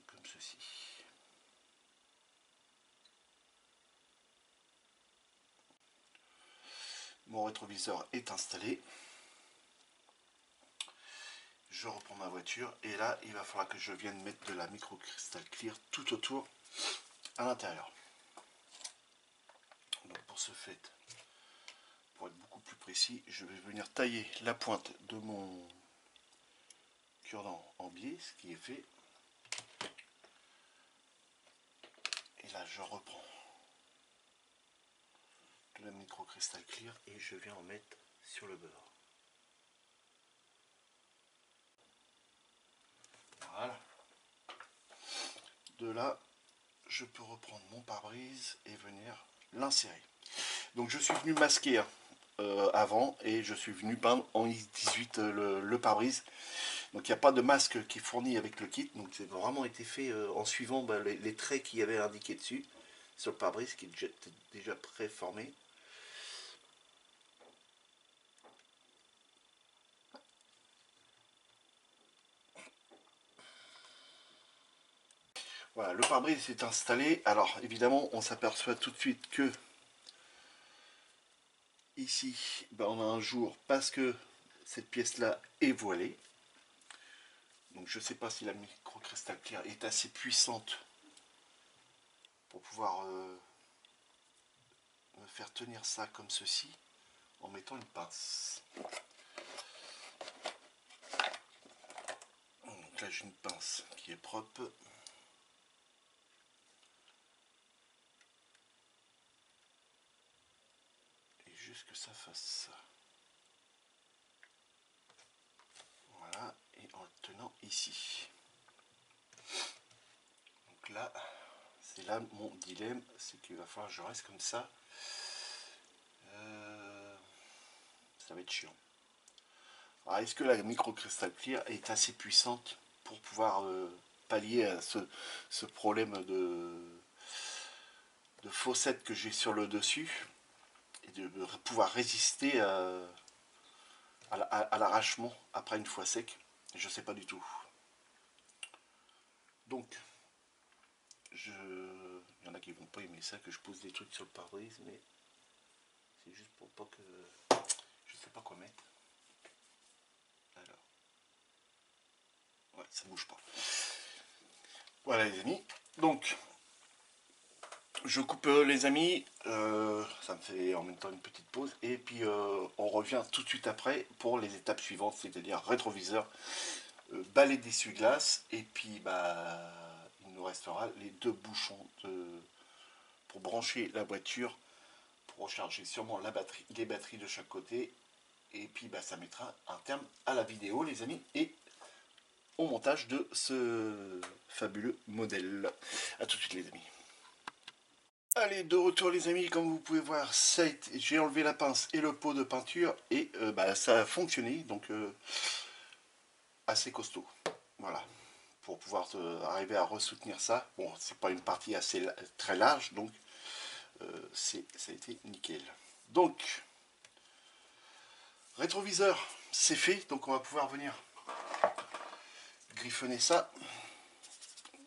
Comme ceci. Mon rétroviseur est installé. Je reprends ma voiture et là il va falloir que je vienne mettre de la micro cristal clear tout autour à l'intérieur. Donc pour ce fait, pour être beaucoup plus précis, je vais venir tailler la pointe de mon cure-dent en biais, ce qui est fait. Et là je reprends de la micro cristal clear et je viens en mettre sur le beurre. Voilà. De là, je peux reprendre mon pare-brise et venir l'insérer. Donc je suis venu masquer avant et je suis venu peindre en X18 le pare-brise. Donc il n'y a pas de masque qui est fourni avec le kit. Donc c'est vraiment été fait en suivant les traits qu'il y avait indiqués dessus sur le pare-brise qui est déjà préformé. Voilà, le pare-brise est installé. Alors évidemment, on s'aperçoit tout de suite que ici, on a un jour parce que cette pièce-là est voilée. Donc je ne sais pas si la micro cristal clear est assez puissante pour pouvoir me faire tenir ça comme ceci en mettant une pince. là j'ai une pince qui est propre. Et juste que ça fasse ça. Voilà, et en le tenant ici. Donc là, c'est là mon dilemme, c'est qu'il va falloir que je reste comme ça. Ça va être chiant. Alors, est-ce que la microcristal clear est assez puissante pour pouvoir pallier à ce problème de fossette que j'ai sur le dessus et de pouvoir résister à l'arrachement après une fois sec? Je sais pas du tout. Donc, il y en a qui vont pas aimer ça que je pose des trucs sur le pare-brise, mais c'est juste pour pas que je sais pas quoi mettre. Alors, ouais, ça bouge pas. Voilà les amis. Donc, je coupe les amis. Ça me fait en même temps une petite pause. Et puis on revient tout de suite après pour les étapes suivantes, c'est-à-dire rétroviseur, balai d'essuie-glace. Et puis bah, il nous restera les deux bouchons pour brancher la voiture, pour recharger sûrement les batteries de chaque côté. Et puis bah, ça mettra un terme à la vidéo les amis et au montage de ce fabuleux modèle. A tout de suite les amis. Allez, de retour les amis, comme vous pouvez voir, j'ai enlevé la pince et le pot de peinture et bah, ça a fonctionné, donc assez costaud. Voilà, pour pouvoir arriver à ressoutenir ça. Bon, c'est pas une partie très large, donc ça a été nickel. Donc, rétroviseur, c'est fait, donc on va pouvoir venir griffonner ça,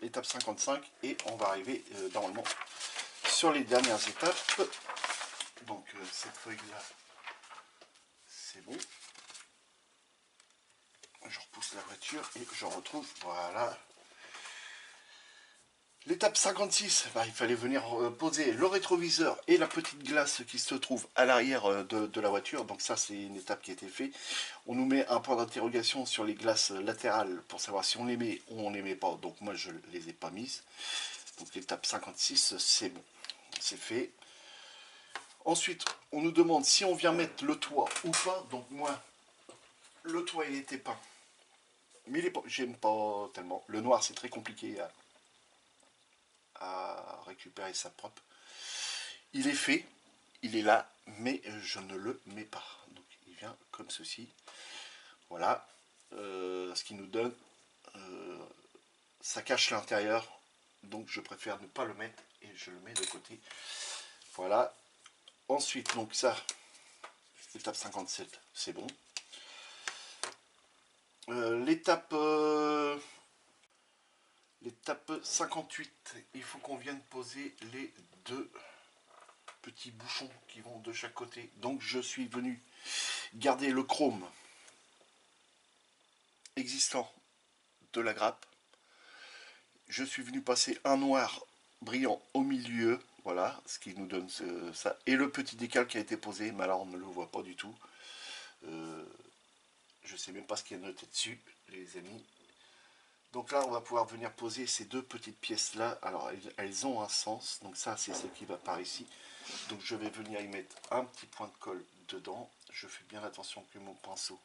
l'étape 55, et on va arriver normalement sur les dernières étapes. Donc cette feuille là, c'est bon. Je repousse la voiture et je retrouve, voilà. L'étape 56, bah, il fallait venir poser le rétroviseur et la petite glace qui se trouve à l'arrière de la voiture. Donc ça, c'est une étape qui a été faite. On nous met un point d'interrogation sur les glaces latérales pour savoir si on les met ou on les met pas. Donc moi, je ne les ai pas mises. Donc l'étape 56, c'est bon. C'est fait. Ensuite, on nous demande si on vient mettre le toit ou pas. Donc moi, le toit, il était peint. Mais j'aime pas tellement. Le noir, c'est très compliqué à récupérer sa propre. Il est fait, il est là, mais je ne le mets pas. Donc il vient comme ceci. Voilà. Ce qui nous donne, ça cache l'intérieur. Donc je préfère ne pas le mettre et je le mets de côté. Voilà. Ensuite, donc ça, l'étape 57, c'est bon. L'étape 58, il faut qu'on vienne poser les deux petits bouchons qui vont de chaque côté. Donc je suis venu garder le chrome existant de la grappe. Je suis venu passer un noir brillant au milieu, voilà, ce qui nous donne ça. Et le petit décal qui a été posé, mais là on ne le voit pas du tout. Je sais même pas ce qu'il y a noté dessus, les amis. Donc là, on va pouvoir venir poser ces deux petites pièces-là. Alors, elles ont un sens. Donc ça, c'est celle qui va par ici. Donc je vais venir y mettre un petit point de colle dedans. Je fais bien attention que mon pinceau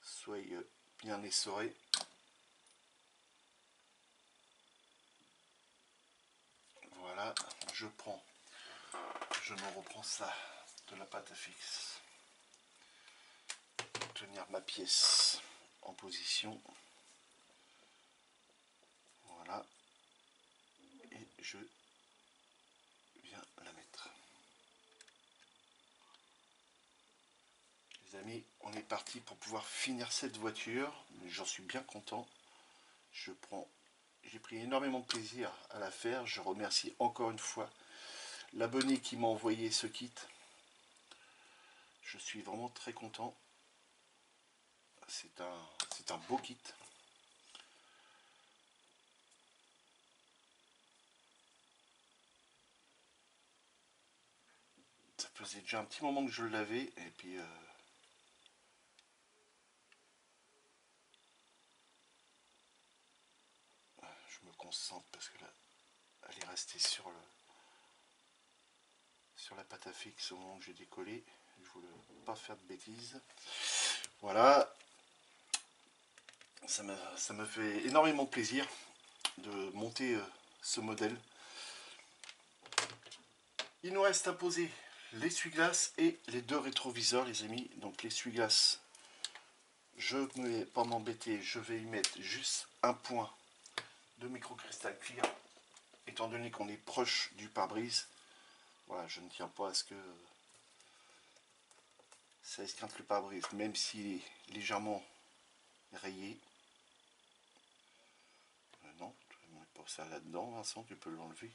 soit bien essoré. Voilà, je me reprends ça de la pâte à fixe. Pour tenir ma pièce en position. Voilà. Et je viens la mettre. Les amis, on est parti pour pouvoir finir cette voiture. J'en suis bien content. J'ai pris énormément de plaisir à la faire. Je remercie encore une fois l'abonné qui m'a envoyé ce kit. Je suis vraiment très content. C'est un beau kit. Ça faisait déjà un petit moment que je l'avais et puis me concentre parce que là, elle est restée sur la pâte à fixe au moment où j'ai décollé. Je voulais pas faire de bêtises. Voilà. Ça me fait énormément plaisir de monter ce modèle. Il nous reste à poser l'essuie-glace et les deux rétroviseurs, les amis. Donc l'essuie-glace, je ne vais pas m'embêter, je vais y mettre juste un point de microcristal clear, étant donné qu'on est proche du pare-brise. Voilà, je ne tiens pas à ce que ça esquinte le pare-brise, même s'il est légèrement rayé. Non, tu ne mets pas ça là-dedans, Vincent, tu peux l'enlever.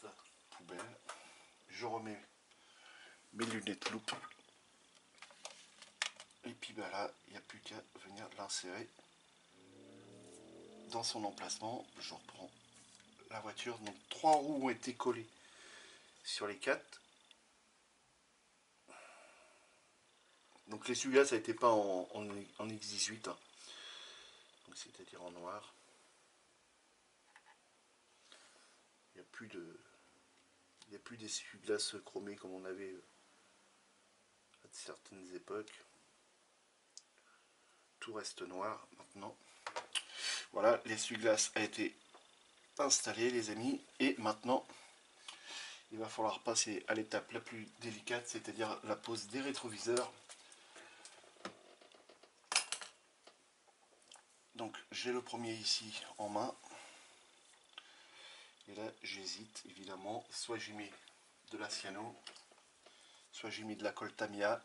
Ça, poubelle. Je remets mes lunettes loupe. Et puis bah là, il n'y a plus qu'à venir l'insérer dans son emplacement. Je reprends la voiture. Donc 3 roues ont été collées sur les 4. Donc l'essuie-glace, ça n'était pas en X18, hein. Donc c'est-à-dire en noir. Il n'y a plus de... Il n'y a plus d'essuie-glace chromé comme on avait à certaines époques. Tout reste noir maintenant. Voilà, l'essuie-glace a été installé, les amis. Et maintenant, il va falloir passer à l'étape la plus délicate, c'est-à-dire la pose des rétroviseurs. Donc j'ai le premier ici en main. Et là, j'hésite évidemment. Soit j'y mets de la cyano, soit j'ai mis de la colle Tamiya.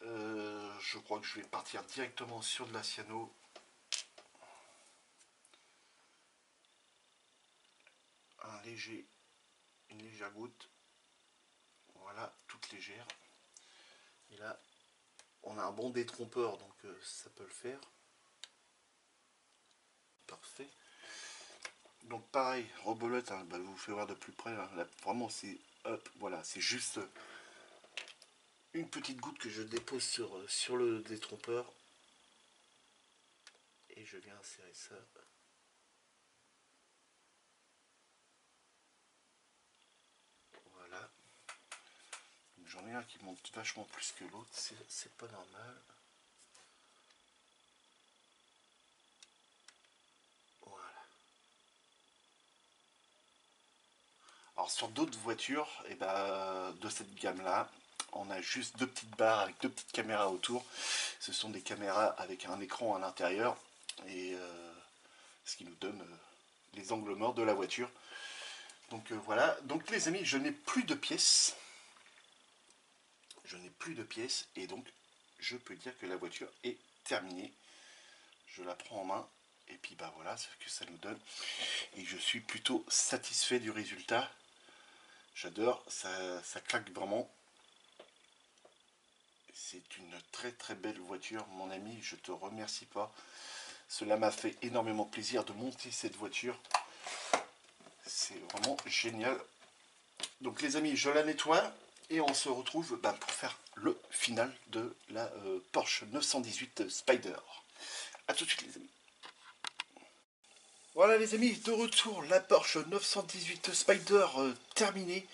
Je crois que je vais partir directement sur de la cyano. Une légère goutte. Voilà, toute légère. Et là, on a un bon détrompeur, donc ça peut le faire. Parfait. Donc pareil, rebelote, hein, bah, je vous fais voir de plus près. Hein, là, vraiment, c'est hop, voilà, c'est juste une petite goutte que je dépose sur le détrompeur. Et je viens insérer ça. Voilà. J'en ai un qui monte vachement plus que l'autre, c'est pas normal. Voilà. Alors sur d'autres voitures, et ben, de cette gamme là, on a juste deux petites barres avec deux petites caméras autour. Ce sont des caméras avec un écran à l'intérieur, et ce qui nous donne les angles morts de la voiture. Donc voilà, donc les amis, je n'ai plus de pièces. Je n'ai plus de pièces, et donc je peux dire que la voiture est terminée. Je la prends en main, et puis bah voilà ce que ça nous donne. Et je suis plutôt satisfait du résultat. J'adore, ça claque vraiment. C'est une très très belle voiture, mon ami, je te remercie pas. Cela m'a fait énormément plaisir de monter cette voiture. C'est vraiment génial. Donc les amis, je la nettoie et on se retrouve pour faire le final de la Porsche 918 Spider. A tout de suite les amis. Voilà les amis, de retour, la Porsche 918 Spider terminée.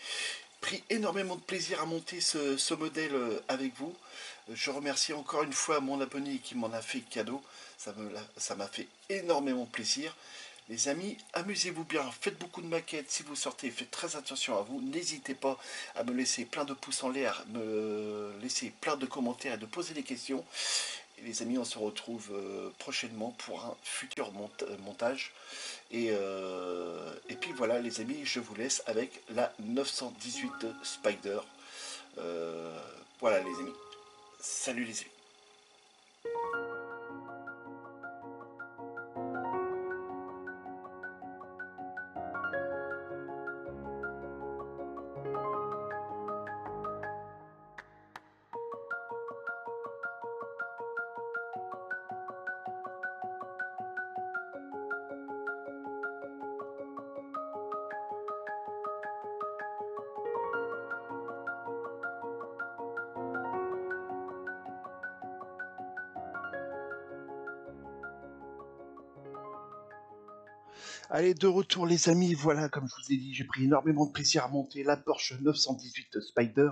Pris énormément de plaisir à monter ce modèle avec vous. Je remercie encore une fois mon abonné qui m'en a fait cadeau. Ça m'a fait énormément plaisir. Les amis, amusez-vous bien, faites beaucoup de maquettes. Si vous sortez, faites très attention à vous. N'hésitez pas à me laisser plein de pouces en l'air, me laisser plein de commentaires et de poser des questions. Et les amis, on se retrouve prochainement pour un futur montage. Et puis voilà les amis, je vous laisse avec la 918 Spider. Voilà les amis. Salut les amis. Allez, de retour les amis, voilà, comme je vous ai dit, j'ai pris énormément de plaisir à monter la Porsche 918 Spider.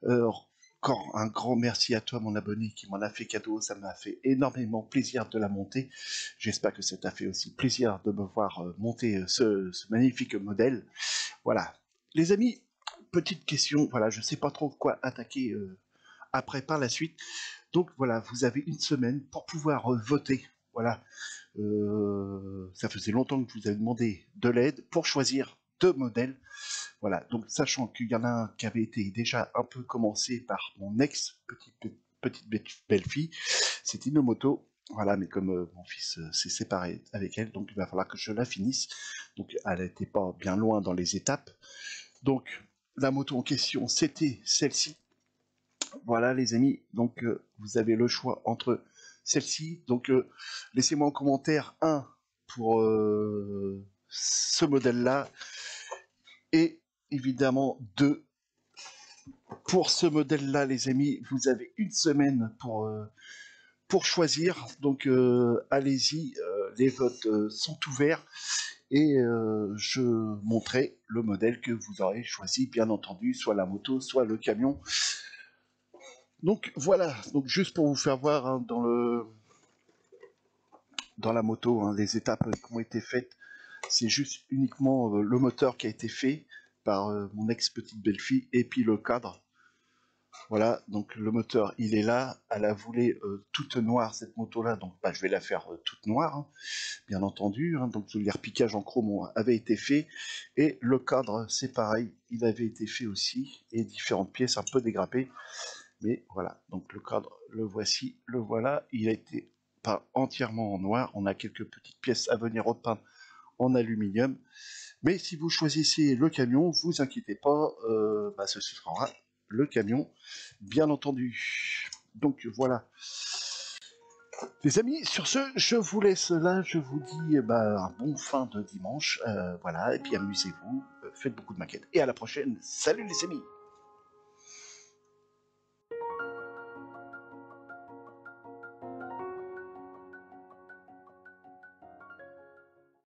Encore un grand merci à toi mon abonné qui m'en a fait cadeau, ça m'a fait énormément plaisir de la monter. J'espère que ça t'a fait aussi plaisir de me voir monter ce magnifique modèle. Voilà, les amis, petite question, voilà, je sais pas trop quoi attaquer après par la suite. Donc voilà, vous avez une semaine pour pouvoir voter. Voilà, ça faisait longtemps que je vous avais demandé de l'aide pour choisir deux modèles. Voilà, donc sachant qu'il y en a un qui avait été déjà un peu commencé par mon ex petite belle-fille, c'était une moto. Voilà, mais comme mon fils s'est séparé avec elle, donc il va falloir que je la finisse. Donc elle n'était pas bien loin dans les étapes. Donc la moto en question, c'était celle-ci. Voilà les amis, donc vous avez le choix entre celle-ci. Donc laissez-moi en commentaire un pour ce modèle-là et évidemment deux pour ce modèle-là les amis. Vous avez une semaine pour choisir. Donc allez-y, les votes sont ouverts et je montrerai le modèle que vous aurez choisi, bien entendu, soit la moto, soit le camion. Donc voilà, donc juste pour vous faire voir hein, dans la moto, hein, les étapes qui ont été faites, c'est juste uniquement le moteur qui a été fait par mon ex-petite belle-fille et puis le cadre. Voilà, donc le moteur il est là, elle a voulu toute noire cette moto-là, donc bah, je vais la faire toute noire, hein, bien entendu. Hein, donc les repiquages en chrome avaient été faits et le cadre c'est pareil, il avait été fait aussi et différentes pièces un peu dégrappées. Mais voilà, donc le cadre, le voici, le voilà, il a été peint entièrement en noir. On a quelques petites pièces à venir repeindre en aluminium. Mais si vous choisissez le camion, vous inquiétez pas, bah, ce sera le camion, bien entendu. Donc voilà. Les amis, sur ce, je vous laisse là, je vous dis bah, un bon fin de dimanche, voilà, et puis amusez-vous, faites beaucoup de maquettes. Et à la prochaine, salut les amis!